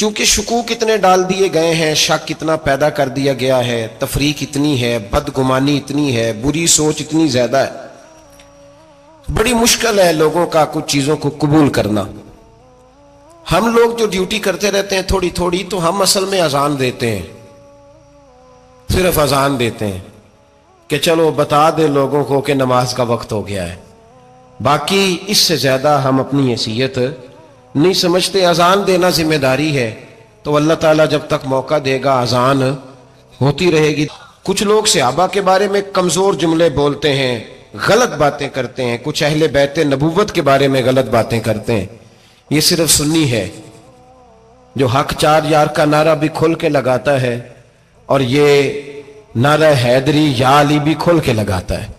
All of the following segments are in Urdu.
چونکہ شکوک اتنے ڈال دیے گئے ہیں، شک اتنا پیدا کر دیا گیا ہے، تفریق اتنی ہے، بدگمانی اتنی ہے، بری سوچ اتنی زیادہ ہے، بڑی مشکل ہے لوگوں کا کچھ چیزوں کو قبول کرنا۔ ہم لوگ جو ڈیوٹی کرتے رہتے ہیں تھوڑی تھوڑی، تو ہم اصل میں اذان دیتے ہیں، صرف اذان دیتے ہیں کہ چلو بتا دے لوگوں کو کہ نماز کا وقت ہو گیا ہے، باقی اس سے زیادہ ہم اپنی حیثیت نہیں سمجھتے۔ اذان دینا ذمہ داری ہے، تو اللہ تعالیٰ جب تک موقع دے گا اذان ہوتی رہے گی۔ کچھ لوگ صحابہ کے بارے میں کمزور جملے بولتے ہیں، غلط باتیں کرتے ہیں، کچھ اہل بیت نبوت کے بارے میں غلط باتیں کرتے ہیں۔ یہ صرف سنی ہے جو حق چار یار کا نعرہ بھی کھل کے لگاتا ہے، اور یہ نعرہ حیدری یا علی بھی کھل کے لگاتا ہے۔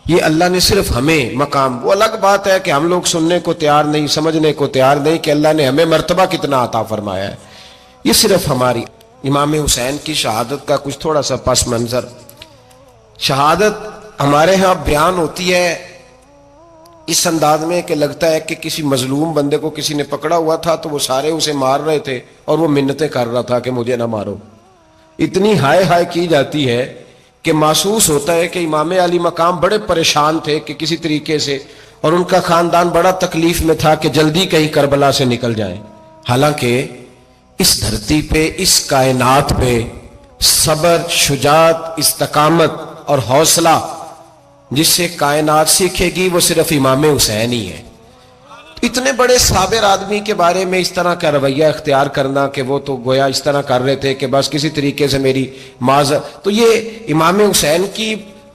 یہ اللہ نے صرف ہمیں مقام، وہ الگ بات ہے کہ ہم لوگ سننے کو تیار نہیں، سمجھنے کو تیار نہیں کہ اللہ نے ہمیں مرتبہ کتنا عطا فرمایا ہے۔ یہ صرف ہماری امام حسین کی شہادت کا کچھ تھوڑا سا پس منظر۔ شہادت ہمارے ہاں بیان ہوتی ہے اس انداز میں کہ لگتا ہے کہ کسی مظلوم بندے کو کسی نے پکڑا ہوا تھا تو وہ سارے اسے مار رہے تھے اور وہ منتیں کر رہا تھا کہ مجھے نہ مارو۔ اتنی ہائے ہائے کی جاتی ہے کہ محسوس ہوتا ہے کہ امام علی مقام بڑے پریشان تھے کہ کسی طریقے سے، اور ان کا خاندان بڑا تکلیف میں تھا کہ جلدی کہیں کربلا سے نکل جائیں۔ حالانکہ اس دھرتی پہ، اس کائنات پہ صبر، شجاعت، استقامت اور حوصلہ جس سے کائنات سیکھے گی وہ صرف امام حسین ہی ہے۔ اتنے بڑے صابر آدمی کے بارے میں اس طرح کا رویہ اختیار کرنا کہ وہ تو گویا اس طرح کر رہے تھے کہ بس کسی طریقے سے میری تو یہ امام حسین کی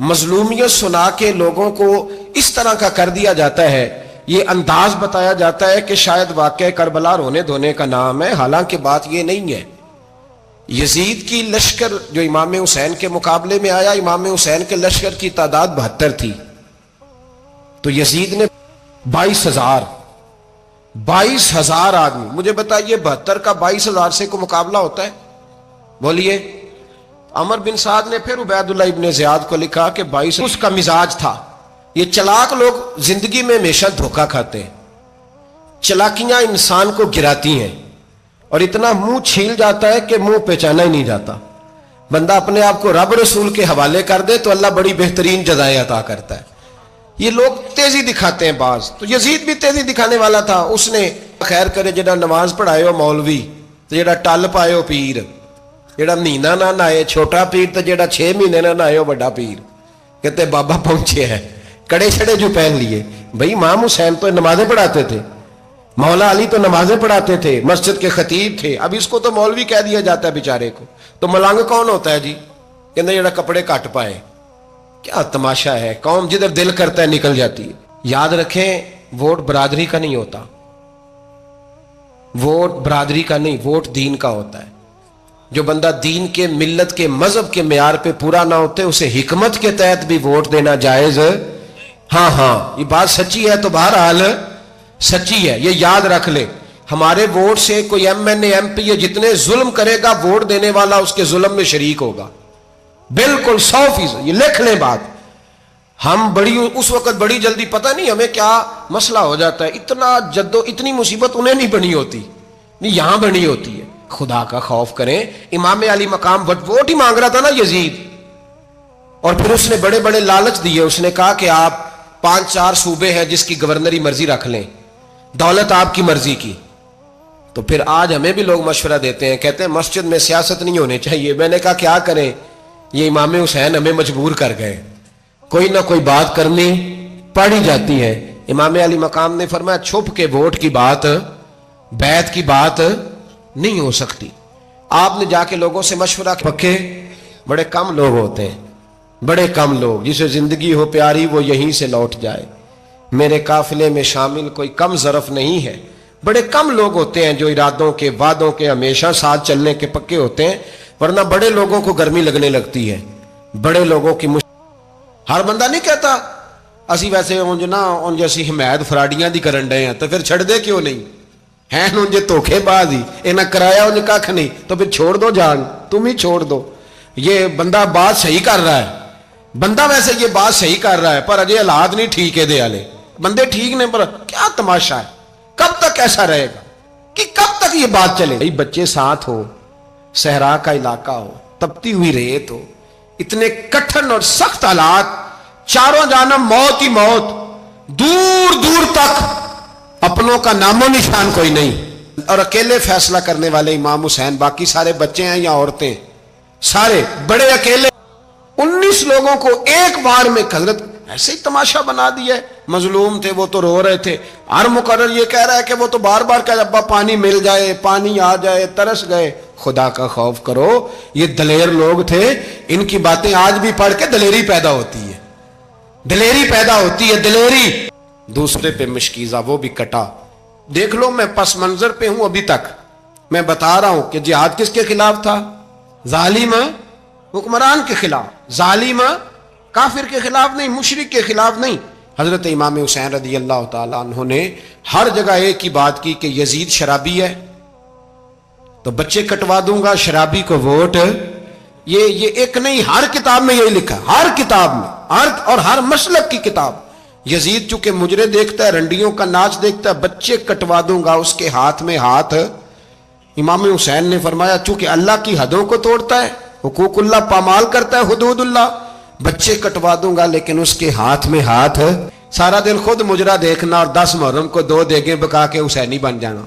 مظلومیت سنا کے لوگوں کو اس طرح کا کر دیا جاتا ہے، یہ انداز بتایا جاتا ہے کہ شاید واقعہ کربلا رونے دھونے کا نام ہے، حالانکہ بات یہ نہیں ہے۔ یزید کی لشکر جو امام حسین کے مقابلے میں آیا، امام حسین کے لشکر کی تعداد 72 تھی، تو یزید نے 22,000 آدمی، مجھے بتائیے 72 کا 22,000 سے کوئی مقابلہ ہوتا ہے؟ بولیے۔ عمر بن سعد نے پھر عبید اللہ ابن زیاد کو لکھا کہ 22 اس کا مزاج تھا۔ یہ چلاک لوگ زندگی میں ہمیشہ دھوکہ کھاتے ہیں، چلاکیاں انسان کو گراتی ہیں اور اتنا منہ چھیل جاتا ہے کہ منہ پہچانا ہی نہیں جاتا۔ بندہ اپنے آپ کو رب رسول کے حوالے کر دے تو اللہ بڑی بہترین جزائیں عطا کرتا ہے۔ یہ لوگ تیزی دکھاتے ہیں بعض، تو یزید بھی تیزی دکھانے والا تھا۔ اس نے خیر کرے جڑا نماز پڑھائے ہو مولوی، تو جڑا ٹل پائے ہو پیر، جڑا مہینہ نہ نہائے چھوٹا پیر، تو جڑا 6 مہینے نہ نہائے ہو بڑا پیر۔ کہتے بابا پہنچے ہیں، کڑے چھڑے جو پہن لیے۔ بھئی امام حسین تو نمازیں پڑھاتے تھے، مولا علی تو نمازیں پڑھاتے تھے، مسجد کے خطیب تھے، اب اس کو تو مولوی کہہ دیا جاتا ہے بیچارے کو۔ تو ملنگ کون ہوتا ہے جی؟ کہتے جڑا کپڑے کٹ پائے۔ کیا تماشا ہے، قوم جدھر دل کرتا ہے نکل جاتی ہے۔ یاد رکھیں ووٹ برادری کا نہیں ہوتا، ووٹ برادری کا نہیں، ووٹ دین کا ہوتا ہے۔ جو بندہ دین کے، ملت کے، مذہب کے معیار پہ پورا نہ ہوتے اسے حکمت کے تحت بھی ووٹ دینا جائز۔ ہاں یہ بات سچی ہے تو بہرحال سچی ہے، یہ یاد رکھ لے۔ ہمارے ووٹ سے کوئی ایم این اے، ایم پی اے جتنے ظلم کرے گا، ووٹ دینے والا اس کے ظلم میں شریک ہوگا، بالکل 100%۔ یہ لکھ لیں بات۔ ہم اس وقت بڑی جلدی، پتہ نہیں ہمیں کیا مسئلہ ہو جاتا ہے، اتنی مصیبت انہیں نہیں بنی ہوتی، نہیں یہاں بنی ہوتی ہے۔ خدا کا خوف کریں۔ امام علی مقام ووٹ ہی مانگ رہا تھا نا یزید، اور پھر اس نے بڑے بڑے لالچ دیے۔ اس نے کہا کہ آپ 5-4 صوبے ہیں جس کی گورنری مرضی رکھ لیں، دولت آپ کی مرضی کی۔ تو پھر آج ہمیں بھی لوگ مشورہ دیتے ہیں، کہتے ہیں مسجد میں سیاست نہیں ہونی چاہیے۔ میں نے کہا کیا کریں، یہ امام حسین ہمیں مجبور کر گئے، کوئی نہ کوئی بات کرنی پڑ ہی جاتی ہے۔ امام علی مقام نے فرمایا چھپ کے ووٹ کی بات، بیعت کی بات نہیں ہو سکتی۔ آپ نے جا کے لوگوں سے مشورہ، پکے بڑے کم لوگ ہوتے ہیں، بڑے کم لوگ، جسے زندگی ہو پیاری وہ یہیں سے لوٹ جائے۔ میرے قافلے میں شامل کوئی کم ظرف نہیں ہے، بڑے کم لوگ ہوتے ہیں جو ارادوں کے، وعدوں کے ہمیشہ ساتھ چلنے کے پکے ہوتے ہیں، ورنہ بڑے لوگوں کو گرمی لگنے لگتی ہے، بڑے لوگوں کی ہر بندہ نہیں کہتا اسی ویسے انج اسی حمایت فراڈیاں دی کرن ڈے ہیں تو پھر چھڑ دے کیوں نہیں ہیں، انجے دھوکھے باز ہی انہیں کرایا انج کھ نہیں تو پھر چھوڑ دو جان، تم ہی چھوڑ دو۔ یہ بندہ بات صحیح کر رہا ہے، بندہ ویسے یہ بات صحیح کر رہا ہے پر اجے حالات نہیں ٹھیک ہے، بندے ٹھیک نہیں، پر کیا تماشا ہے، کب تک ایسا رہے گا کہ کب تک یہ بات چلے بھائی بچے ساتھ ہو, صحرا کا علاقہ ہو, تپتی ہوئی ریت ہو, اتنے کٹھن اور سخت حالات, چاروں جانب موت ہی موت, دور دور تک اپنوں کا نام و نشان کوئی نہیں, اور اکیلے فیصلہ کرنے والے امام حسین, باقی سارے بچے ہیں یا عورتیں, سارے بڑے اکیلے. 19 لوگوں کو ایک بار میں حضرت ایسے ہی تماشا بنا دیا ہے. مظلوم تھے وہ تو رو رہے تھے, ہر مقرر یہ کہہ رہا ہے کہ وہ تو بار بار کہہ ابا پانی مل جائے, پانی آ جائے, ترس گئے. خدا کا خوف کرو, یہ دلیر لوگ تھے, ان کی باتیں آج بھی پڑھ کے دلیری پیدا ہوتی ہے, دلیری پیدا ہوتی ہے, دلیری. دوسرے پہ مشکیزہ, وہ بھی کٹا. دیکھ لو میں پس منظر پہ ہوں ابھی تک, میں بتا رہا ہوں کہ جہاد کس کے خلاف تھا؟ ظالم حکمران کے خلاف, ظالم کافر کے خلاف نہیں, مشرک کے خلاف نہیں. حضرت امام حسین رضی اللہ تعالیٰ عنہ نے ہر جگہ ایک ہی بات کی کہ یزید شرابی ہے تو بچے کٹوا دوں گا, شرابی کو ووٹ. یہ ایک نہیں, ہر کتاب میں یہی لکھا, ہر کتاب میں, اور ہر مسلک کی کتاب. یزید چونکہ مجرے دیکھتا ہے, رنڈیوں کا ناچ دیکھتا ہے, بچے کٹوا دوں گا, اس کے ہاتھ میں ہاتھ. امام حسین نے فرمایا چونکہ اللہ کی حدوں کو توڑتا ہے, حقوق اللہ پامال کرتا ہے, حدود اللہ, بچے کٹوا دوں گا لیکن اس کے ہاتھ میں ہاتھ. سارا دن خود مجرا دیکھنا اور 10 محرم کو 2 دیگیں بکا کے حسینی بن جانا,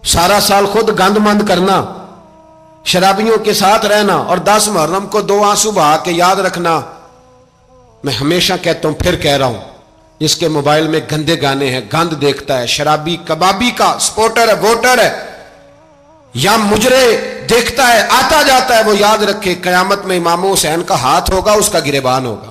سارا سال خود گند مند کرنا, شرابیوں کے ساتھ رہنا, اور 10 محرم کو 2 آنسو بہا کے یاد رکھنا. میں ہمیشہ کہتا ہوں, پھر کہہ رہا ہوں, جس کے موبائل میں گندے گانے ہیں, گند دیکھتا ہے, شرابی کبابی کا سپورٹر ہے, ووٹر ہے, یا مجرے دیکھتا ہے, آتا جاتا ہے, وہ یاد رکھے قیامت میں امام حسین کا ہاتھ ہوگا, اس کا گریبان ہوگا.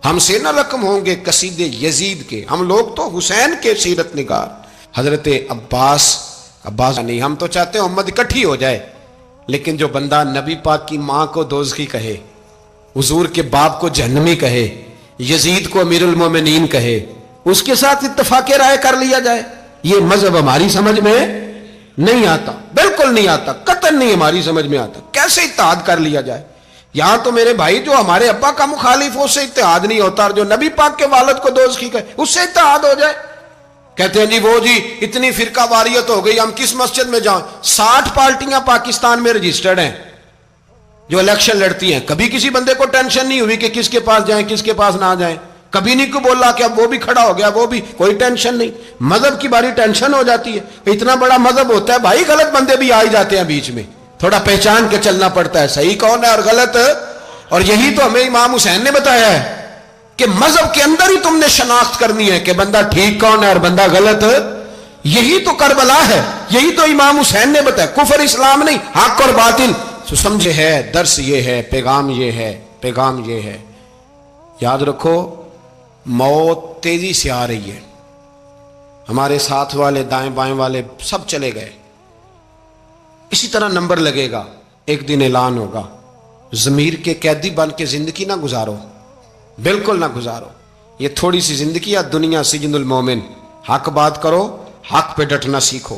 ہم سے نہ رقم ہوں گے قصیدے یزید کے, ہم لوگ تو حسین کے سیرت نگار. حضرت عباس نہیں, ہم تو چاہتے ہیں امت اکٹھی ہو جائے, لیکن جو بندہ نبی پاک کی ماں کو دوزخی کہے, حضور کے باپ کو جہنمی کہے, یزید کو امیر المومنین کہے, اس کے ساتھ اتفاق رائے کر لیا جائے, یہ مذہب ہماری سمجھ میں نہیں آتا, بالکل نہیں آتا, قطعاً نہیں ہماری سمجھ میں آتا. کیسے اتحاد کر لیا جائے؟ یہاں تو میرے بھائی جو ہمارے ابا کا مخالف ہو, اس سے اتحاد نہیں ہوتا, اور جو نبی پاک کے والد کو دوزخی کہے اس سے اتحاد ہو جائے. کہتے ہیں جی وہ جی اتنی فرقہ واریت ہو گئی, ہم کس مسجد میں جائیں؟ 60 پارٹیاں پاکستان میں رجسٹرڈ ہیں جو الیکشن لڑتی ہیں. کبھی کسی بندے کو ٹینشن نہیں ہوئی کہ کس کے پاس جائیں کس کے پاس نہ جائیں, کبھی نہیں کو بولا کہ اب وہ بھی کھڑا ہو گیا, وہ بھی, کوئی ٹینشن نہیں. مذہب کی باری ٹینشن ہو جاتی ہے, اتنا بڑا مذہب ہوتا ہے بھائی, غلط بندے بھی آ ہی جاتے ہیں بیچ میں, تھوڑا پہچان کے چلنا پڑتا ہے صحیح کون ہے اور غلط. اور یہی تو ہمیں امام حسین نے بتایا ہے کہ مذہب کے اندر ہی تم نے شناخت کرنی ہے کہ بندہ ٹھیک کون ہے اور بندہ غلط. یہی تو کربلا ہے, یہی تو امام حسین نے بتایا, کفر اسلام نہیں, حق اور باطل. تو سمجھے ہے, درس یہ ہے, پیغام یہ ہے, پیغام یہ ہے. یاد رکھو موت تیزی سے آ رہی ہے, ہمارے ساتھ والے دائیں بائیں والے سب چلے گئے, اسی طرح نمبر لگے گا, ایک دن اعلان ہوگا. ضمیر کے قیدی بن کے زندگی نہ گزارو, بالکل نہ گزارو. یہ تھوڑی سی زندگی ہے دنیا سجن المومن. حق بات کرو, حق پہ ڈٹنا سیکھو,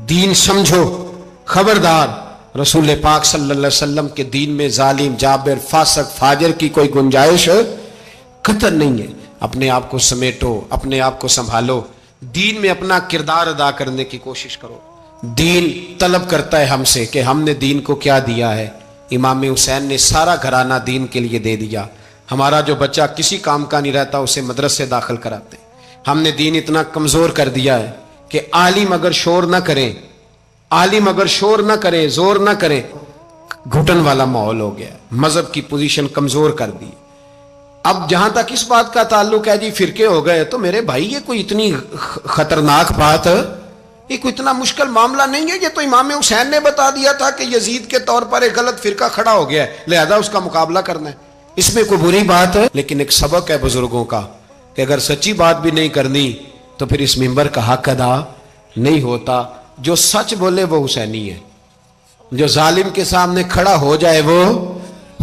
دین سمجھو. خبردار, رسول پاک صلی اللہ علیہ وسلم کے دین میں ظالم, جابر, فاسق, فاجر کی کوئی گنجائش قطع نہیں ہے. اپنے آپ کو سمیٹو, اپنے آپ کو سنبھالو, دین میں اپنا کردار ادا کرنے کی کوشش کرو. دین طلب کرتا ہے ہم سے کہ ہم نے دین کو کیا دیا ہے. امام حسین نے سارا گھرانہ دین کے لیے دے دیا. ہمارا جو بچہ کسی کام کا نہیں رہتا اسے مدرسے داخل کراتے. ہم نے دین اتنا کمزور کر دیا ہے کہ عالم اگر شور نہ کریں, عالم اگر شور نہ کریں, زور نہ کریں, گھٹن والا ماحول ہو گیا. مذہب کی پوزیشن کمزور کر دی. اب جہاں تک اس بات کا تعلق ہے جی فرقے ہو گئے, تو میرے بھائی یہ کوئی اتنی خطرناک بات ہے, یہ کوئی اتنا مشکل معاملہ نہیں ہے. یہ تو امام حسین نے بتا دیا تھا کہ یزید کے طور پر ایک غلط فرقہ کھڑا ہو گیا ہے, لہذا اس کا مقابلہ کرنا ہے. اس میں کوئی بری بات ہے, لیکن ایک سبق ہے بزرگوں کا کہ اگر سچی بات بھی نہیں کرنی تو پھر اس منبر کا حق ادا نہیں ہوتا. جو سچ بولے وہ حسینی ہے, جو ظالم کے سامنے کھڑا ہو جائے وہ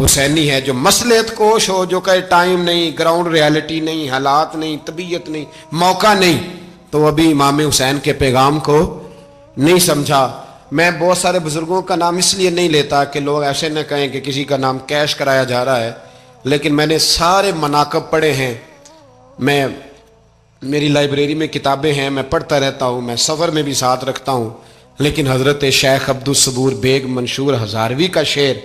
حسینی ہے. جو مصلحت کوش ہو, جو کہے ٹائم نہیں, گراؤنڈ ریالٹی نہیں, حالات نہیں, طبیعت نہیں, موقع نہیں, تو ابھی امام حسین کے پیغام کو نہیں سمجھا. میں بہت سارے بزرگوں کا نام اس لیے نہیں لیتا کہ لوگ ایسے نہ کہیں کہ کسی کا نام کیش کرایا جا رہا ہے, لیکن میں نے سارے مناقب پڑھے ہیں. میں میری لائبریری میں کتابیں ہیں، میں پڑھتا رہتا ہوں، میں سفر میں بھی ساتھ رکھتا ہوں، لیکن حضرت شیخ عبدالصبور بیگ منشور ہزاروی کا شعر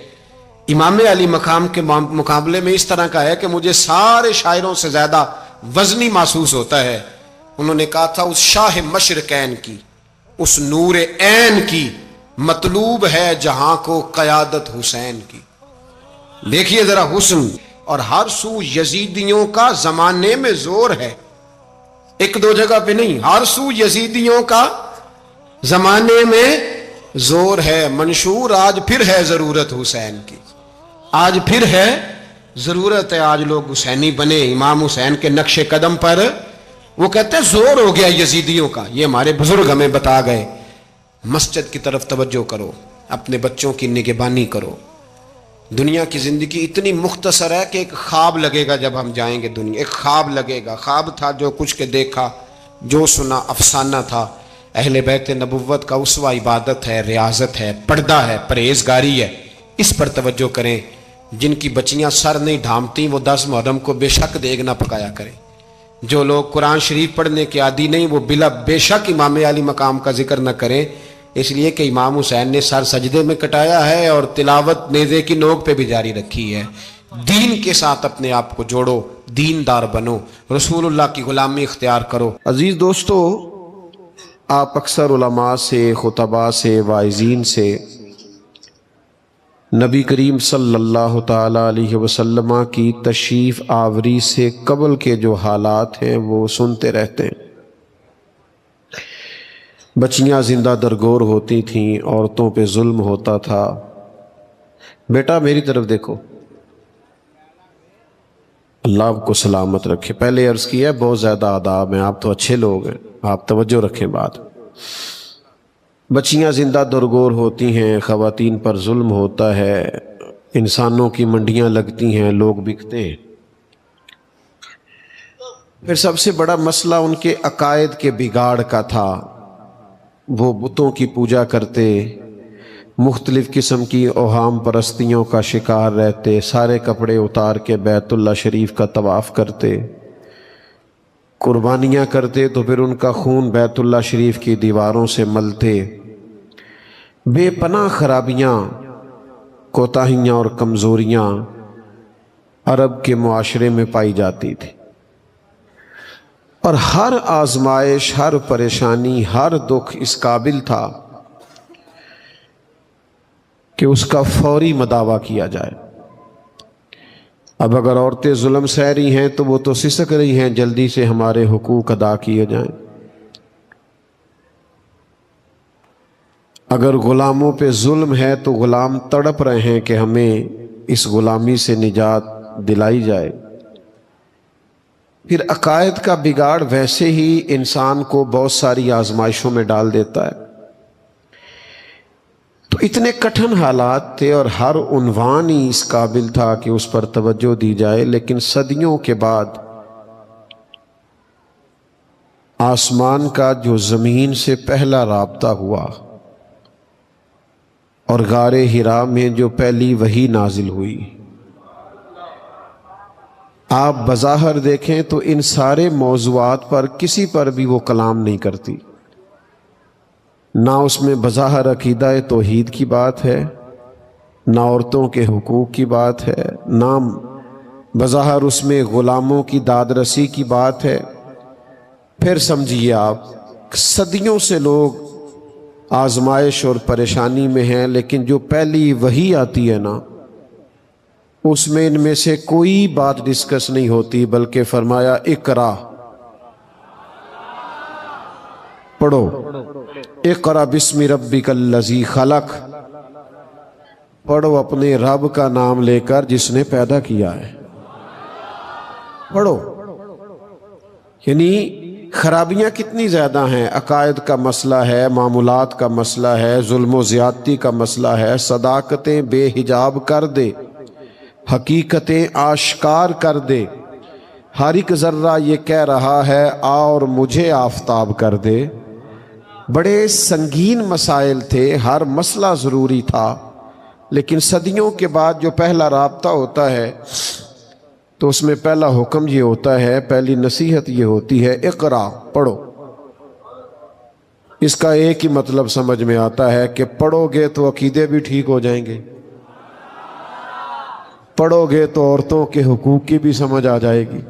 امام علی مقام کے مقابلے میں اس طرح کا ہے کہ مجھے سارے شاعروں سے زیادہ وزنی محسوس ہوتا ہے۔ انہوں نے کہا تھا اس شاہ مشرقین کی، اس نور عین کی مطلوب ہے جہاں کو قیادت حسین کی۔ دیکھیے ذرا حسن، اور ہر سو یزیدیوں کا زمانے میں زور ہے، ایک دو جگہ پہ نہیں، ہر سو یزیدیوں کا زمانے میں زور ہے۔ منشور آج پھر ہے ضرورت حسین کی، آج پھر ہے ضرورت ہے، آج لوگ حسینی بنے امام حسین کے نقش قدم پر۔ وہ کہتے ہیں زور ہو گیا یزیدیوں کا، یہ ہمارے بزرگ ہمیں بتا گئے۔ مسجد کی طرف توجہ کرو، اپنے بچوں کی نگہبانی کرو۔ دنیا کی زندگی اتنی مختصر ہے کہ ایک خواب لگے گا جب ہم جائیں گے دنیا، ایک خواب لگے گا، خواب تھا جو کچھ کے دیکھا، جو سنا افسانہ تھا۔ اہل بیت نبوت کا اسوہ عبادت ہے، ریاضت ہے، پردہ ہے، پرہیزگاری ہے، اس پر توجہ کریں۔ جن کی بچیاں سر نہیں ڈھانپتی وہ 10 محرم کو بے شک دیگ نہ پکایا کریں۔ جو لوگ قرآن شریف پڑھنے کے عادی نہیں وہ بے شک امام علی مقام کا ذکر نہ کریں، اس لیے کہ امام حسین نے سر سجدے میں کٹایا ہے اور تلاوت نیزے کی نوک پہ بھی جاری رکھی ہے۔ دین کے ساتھ اپنے آپ کو جوڑو، دیندار بنو، رسول اللہ کی غلامی اختیار کرو۔ عزیز دوستو، آپ اکثر علماء سے، خطباء سے، واعظین سے نبی کریم صلی اللہ تعالی علیہ وسلم کی تشریف آوری سے قبل کے جو حالات ہیں وہ سنتے رہتے ہیں۔ بچیاں زندہ درگور ہوتی تھیں، عورتوں پہ ظلم ہوتا تھا۔ بیٹا میری طرف دیکھو، اللہ آپ کو سلامت رکھے۔ پہلے عرض کیا ہے بہت زیادہ آداب ہیں، آپ تو اچھے لوگ ہیں، آپ توجہ رکھیں بات۔ بچیاں زندہ درگور ہوتی ہیں، خواتین پر ظلم ہوتا ہے، انسانوں کی منڈیاں لگتی ہیں، لوگ بکتے ہیں۔ پھر سب سے بڑا مسئلہ ان کے عقائد کے بگاڑ کا تھا۔ وہ بتوں کی پوجا کرتے، مختلف قسم کی اوہام پرستیوں کا شکار رہتے، سارے کپڑے اتار کے بیت اللہ شریف کا طواف کرتے، قربانیاں کرتے تو پھر ان کا خون بیت اللہ شریف کی دیواروں سے ملتے۔ بے پناہ خرابیاں، کوتاہیاں اور کمزوریاں عرب کے معاشرے میں پائی جاتی تھی، اور ہر آزمائش، ہر پریشانی، ہر دکھ اس قابل تھا کہ اس کا فوری مداوع کیا جائے۔ اب اگر عورتیں ظلم سہ رہی ہیں تو وہ تو سسک رہی ہیں، جلدی سے ہمارے حقوق ادا کیے جائیں۔ اگر غلاموں پہ ظلم ہے تو غلام تڑپ رہے ہیں کہ ہمیں اس غلامی سے نجات دلائی جائے۔ پھر عقائد کا بگاڑ ویسے ہی انسان کو بہت ساری آزمائشوں میں ڈال دیتا ہے۔ تو اتنے کٹھن حالات تھے اور ہر عنوان ہی اس قابل تھا کہ اس پر توجہ دی جائے، لیکن صدیوں کے بعد آسمان کا جو زمین سے پہلا رابطہ ہوا اور غار حرا میں جو پہلی وحی نازل ہوئی، آپ بظاہر دیکھیں تو ان سارے موضوعات پر کسی پر بھی وہ کلام نہیں کرتی۔ نہ اس میں بظاہر عقیدہ توحید کی بات ہے، نہ عورتوں کے حقوق کی بات ہے، نہ بظاہر اس میں غلاموں کی داد رسی کی بات ہے۔ پھر سمجھیے آپ، صدیوں سے لوگ آزمائش اور پریشانی میں ہیں، لیکن جو پہلی وحی آتی ہے نا، اس میں ان میں سے کوئی بات ڈسکس نہیں ہوتی، بلکہ فرمایا اقرا، پڑھو، اقرا بسم ربک الذی خلق، پڑھو اپنے رب کا نام لے کر جس نے پیدا کیا ہے، پڑھو۔ یعنی خرابیاں کتنی زیادہ ہیں، عقائد کا مسئلہ ہے، معمولات کا مسئلہ ہے، ظلم و زیادتی کا مسئلہ ہے، صداقتیں بے حجاب کر دے، حقیقتیں آشکار کر دے، ہر ایک ذرہ یہ کہہ رہا ہے اور مجھے آفتاب کر دے۔ بڑے سنگین مسائل تھے، ہر مسئلہ ضروری تھا، لیکن صدیوں کے بعد جو پہلا رابطہ ہوتا ہے تو اس میں پہلا حکم یہ ہوتا ہے، پہلی نصیحت یہ ہوتی ہے، اقرا، پڑھو۔ اس کا ایک ہی مطلب سمجھ میں آتا ہے کہ پڑھو گے تو عقیدے بھی ٹھیک ہو جائیں گے، پڑھو گے تو عورتوں کے حقوق کی بھی سمجھ آ جائے گی،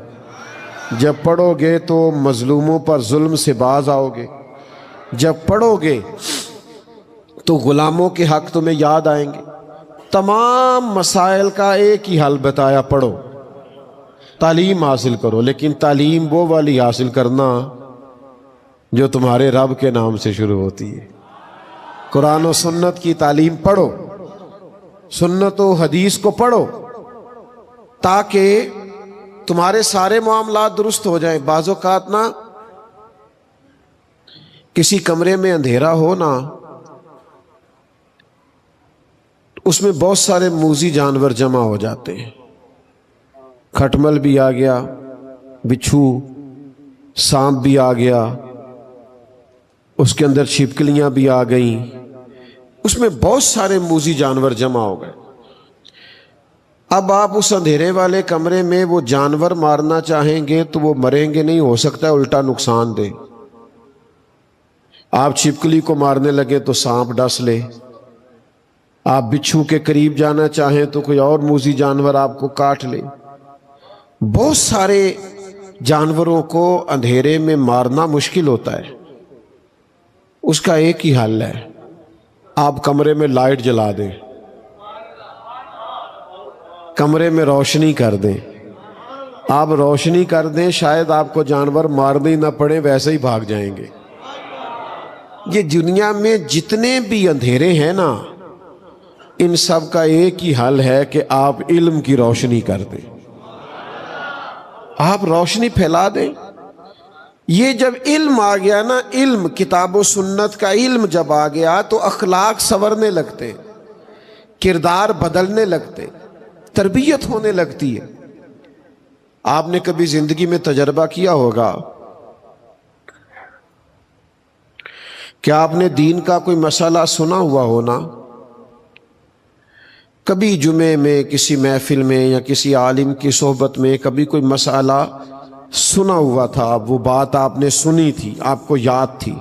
جب پڑھو گے تو مظلوموں پر ظلم سے باز آؤ گے، جب پڑھو گے تو غلاموں کے حق تمہیں یاد آئیں گے۔ تمام مسائل کا ایک ہی حل بتایا، پڑھو، تعلیم حاصل کرو، لیکن تعلیم وہ والی حاصل کرنا جو تمہارے رب کے نام سے شروع ہوتی ہے۔ قرآن و سنت کی تعلیم پڑھو، سنت و حدیث کو پڑھو، تاکہ تمہارے سارے معاملات درست ہو جائیں۔ بعض اوقات نا کسی کمرے میں اندھیرا ہو نا، اس میں بہت سارے موذی جانور جمع ہو جاتے ہیں، کھٹمل بھی آ گیا، بچھو، سانپ بھی آ گیا، اس کے اندر چھپکلیاں بھی آ گئیں، اس میں بہت سارے موذی جانور جمع ہو گئے۔ اب آپ اس اندھیرے والے کمرے میں وہ جانور مارنا چاہیں گے تو وہ مریں گے نہیں، ہو سکتا ہے الٹا نقصان دے۔ آپ چھپکلی کو مارنے لگے تو سانپ ڈس لے، آپ بچھو کے قریب جانا چاہیں تو کوئی اور موذی جانور آپ کو کاٹ لے۔ بہت سارے جانوروں کو اندھیرے میں مارنا مشکل ہوتا ہے، اس کا ایک ہی حل ہے، آپ کمرے میں لائٹ جلا دیں، کمرے میں روشنی کر دیں، آپ روشنی کر دیں، شاید آپ کو جانور مارنے نہ پڑے، ویسے ہی بھاگ جائیں گے۔ یہ دنیا میں جتنے بھی اندھیرے ہیں نا، ان سب کا ایک ہی حل ہے کہ آپ علم کی روشنی کر دیں، آپ روشنی پھیلا دیں۔ یہ جب علم آ گیا نا، علم، کتاب و سنت کا علم جب آ گیا تو اخلاق سنورنے لگتے، کردار بدلنے لگتے، تربیت ہونے لگتی ہے۔ آپ نے کبھی زندگی میں تجربہ کیا ہوگا کہ آپ نے دین کا کوئی مسئلہ سنا ہوا ہونا، کبھی جمعے میں کسی محفل میں یا کسی عالم کی صحبت میں کبھی کوئی مسئلہ سنا ہوا تھا، وہ بات آپ نے سنی تھی، آپ کو یاد تھی،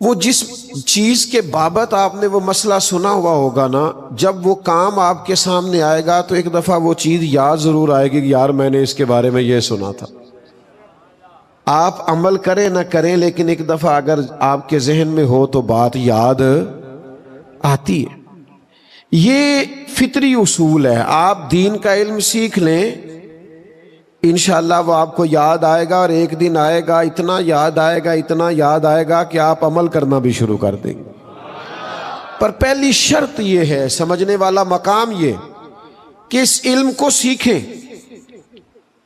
وہ جس چیز کے بابت آپ نے وہ مسئلہ سنا ہوا ہوگا نا، جب وہ کام آپ کے سامنے آئے گا تو ایک دفعہ وہ چیز یاد ضرور آئے گی کہ یار میں نے اس کے بارے میں یہ سنا تھا۔ آپ عمل کریں نہ کریں، لیکن ایک دفعہ اگر آپ کے ذہن میں ہو تو بات یاد آتی ہے۔ یہ فطری اصول ہے، آپ دین کا علم سیکھ لیں، انشاءاللہ وہ آپ کو یاد آئے گا، اور ایک دن آئے گا، اتنا یاد آئے گا، اتنا یاد آئے گا کہ آپ عمل کرنا بھی شروع کر دیں گے۔ پر پہلی شرط یہ ہے، سمجھنے والا مقام یہ کہ اس علم کو سیکھیں۔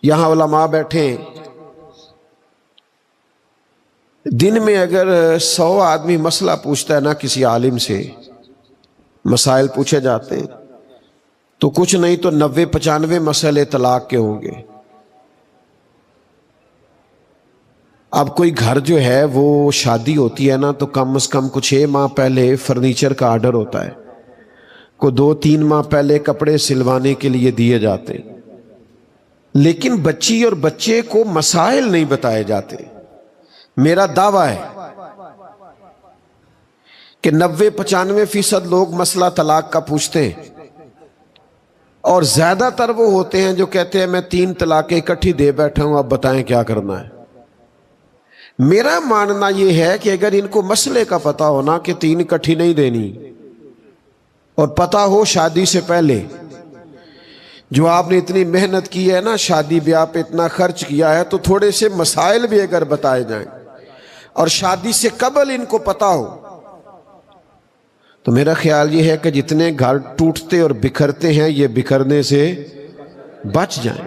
یہاں علماء بیٹھیں، دن میں اگر 100 آدمی مسئلہ پوچھتا ہے نا کسی عالم سے، مسائل پوچھے جاتے ہیں تو کچھ نہیں تو 90-95 مسئلے طلاق کے ہوں گے۔ اب کوئی گھر جو ہے وہ شادی ہوتی ہے نا تو کم از کم کچھ 6 ماہ پہلے فرنیچر کا آرڈر ہوتا ہے، کو 2-3 ماہ پہلے کپڑے سلوانے کے لیے دیے جاتے، لیکن بچی اور بچے کو مسائل نہیں بتائے جاتے۔ میرا دعویٰ ہے کہ 90-95% لوگ مسئلہ طلاق کا پوچھتے ہیں، اور زیادہ تر وہ ہوتے ہیں جو کہتے ہیں میں 3 طلاقیں اکٹھی دے بیٹھا ہوں، اب بتائیں کیا کرنا ہے۔ میرا ماننا یہ ہے کہ اگر ان کو مسئلے کا پتہ ہونا کہ 3 اکٹھی نہیں دینی، اور پتہ ہو شادی سے پہلے جو آپ نے اتنی محنت کی ہے نا، شادی بیاہ پہ اتنا خرچ کیا ہے، تو تھوڑے سے مسائل بھی اگر بتائے جائیں اور شادی سے قبل ان کو پتہ ہو، تو میرا خیال یہ ہے کہ جتنے گھر ٹوٹتے اور بکھرتے ہیں یہ بکھرنے سے بچ جائیں۔